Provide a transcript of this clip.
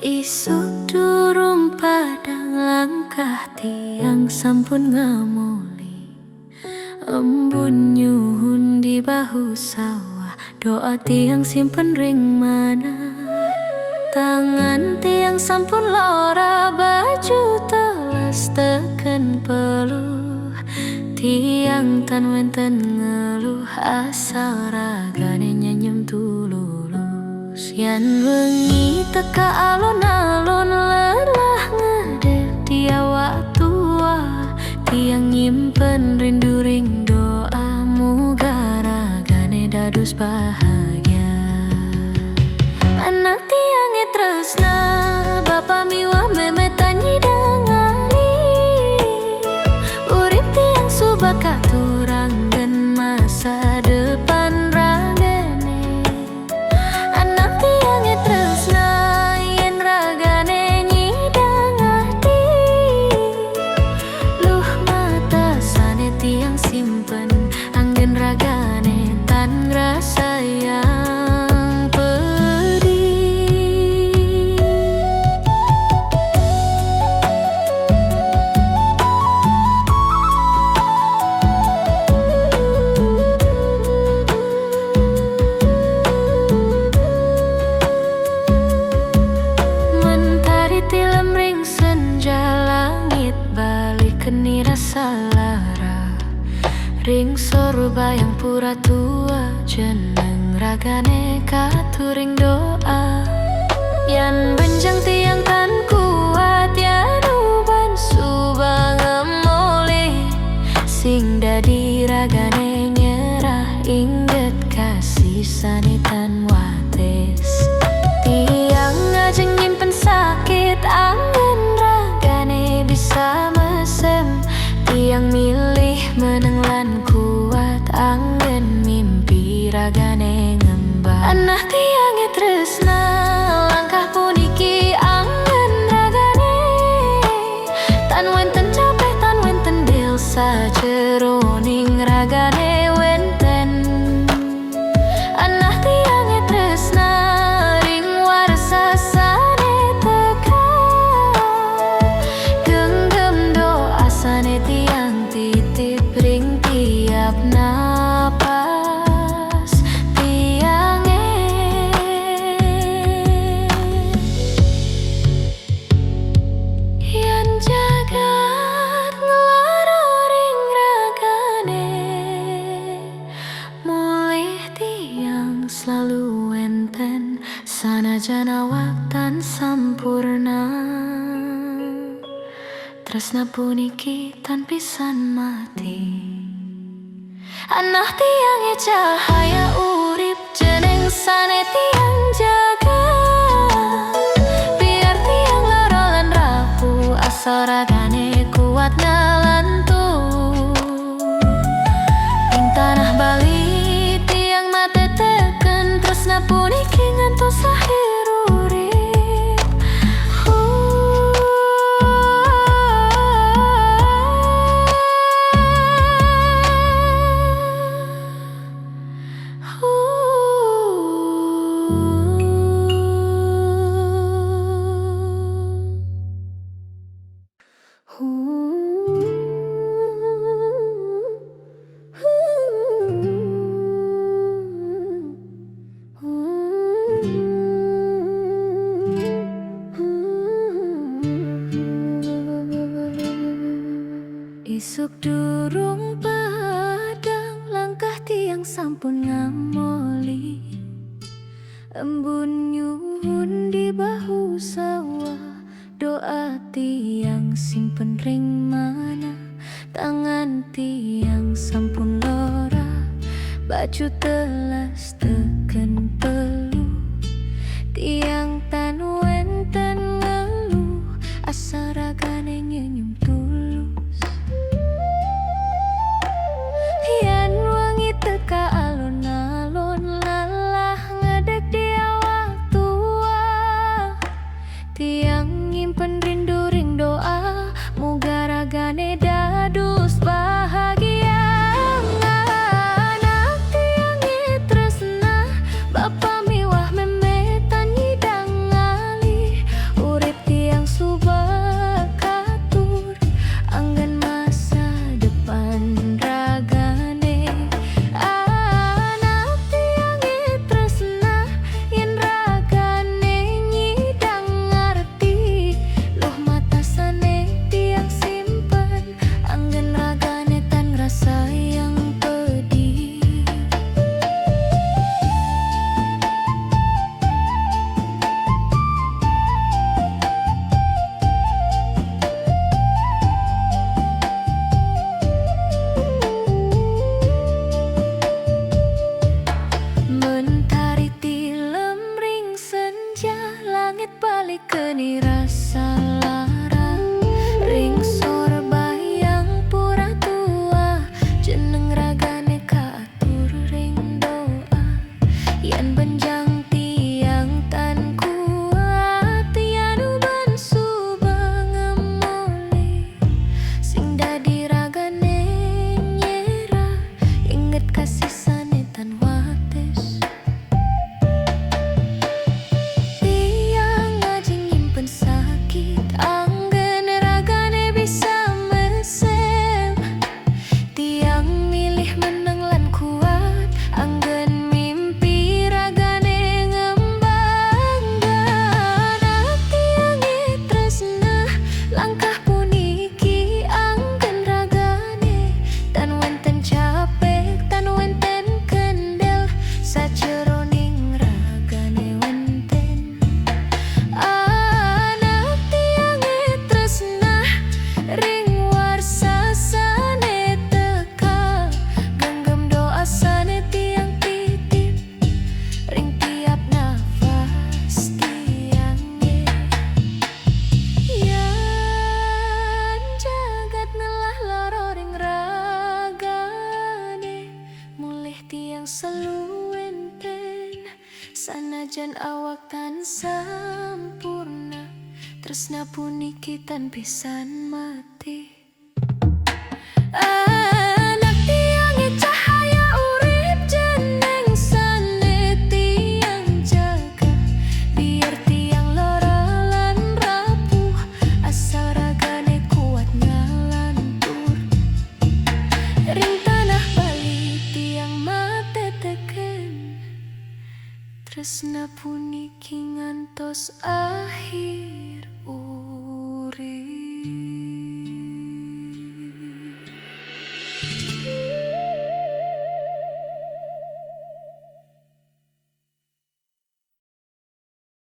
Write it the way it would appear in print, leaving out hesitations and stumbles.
Isuk durung padang langkah tiang sampun ngamuli. Embun nyuhun di bahu sawah, doa tiang simpen ring mana. Tangan tiang sampun lora, baju telas teken peluh. Tiang tan wenten ngeluh, asal ragane nyanyem tululus. Yan wengi teka alon-alon, lelah ngedep di awak tua. Tiang nyimpen rindu ring doa, muga ragane dadus bahagia. Anak tiang tresna, bapa miwa meme tanyi dengali. Urip tiang subaka turanggen masa depan ragane. Anak tiang tresna, yen ragane nyidang hati. Luh mata sane tiang simpen, anggen ragane tan rasa yang pedih. Mentari tilam ring senja, langit balik keni rasa lara. Ring sorba yang pura tua, jeneng ragane katuring doa. Yan benjang tiang tan kuat, yan uban subang ngemoli. Sing dadi ragane nyerah, inget kasih sanitan wates. Tiang ngajeng nyimpen sakit, angin ragane bisa mesem. Tiang milih menenglan kuat, angin mimpi ragane ngembang. Anak tiang tresna, langkah puniki angin ragane. Tan wenten capek, tan wenten del sajeroning ragane wenten. Anak tiang tresna, ring warsa sane teka. Genggam doa sane tiang titip ring tiap napas tiange. Yan jagat ngelaro ring ragane, mulih tiang selalu enten, sanajan awak tan sampurna. Tresna puniki tan pisan mati. Anak tiang cahaya urip, jeneng sane tiang jaga. Biar tiang loro lan rapuh, asal ragane kuat nalantu. Ing tanah Bali tiang mate teken, tresna puniki ngantos akhir urip. Isuk durung padang, langkah tiang sampun ngamoli. Embun nyuhun di bahu sawah, doa tiang simpen ring mana. Tangan tiang sampun lora, baju telas teken peluh. Tiang tan wenten ngeluh, asa ragane nyenyum tulus. Yan wangi teka alon-alon, lelah ngedek di awak tua. Tiang nyimpen rindu ring doa, muga ragane dadus bahagia. Anak tiang langit balik ke rasa lara ring sorbayang pura tua jeneng ragane kaatur ring doa yen benjang tiang tan kuat yen uban subang ngemoli sing dadi ragane nyera inget kasih sanetan wates tiang ngaji nyimpen sakit anggen ragane bisa mesem tiang milih menang lan kuat anggen mimpi ragane ngembangkan tiang tresna langkah puniki anggen ragane tan wenten capek tan wenten kendel sajeroning ragane wenten anak tiang tresna ring warsasane teka genggam doa sane tiang titip ring tiap nafas tiang yan jagat nelah loro ring ragane mulih tiang seluwenten sanajan awak tan sampurna tresna puniki tan pisan mati anak tiang cahaya urip jeneng sane tiang jaga biar tiang lara lan rapuh asal ragane kuat ngalantur ring tanah Bali tiang mate teken tresna puniki ngantos akhir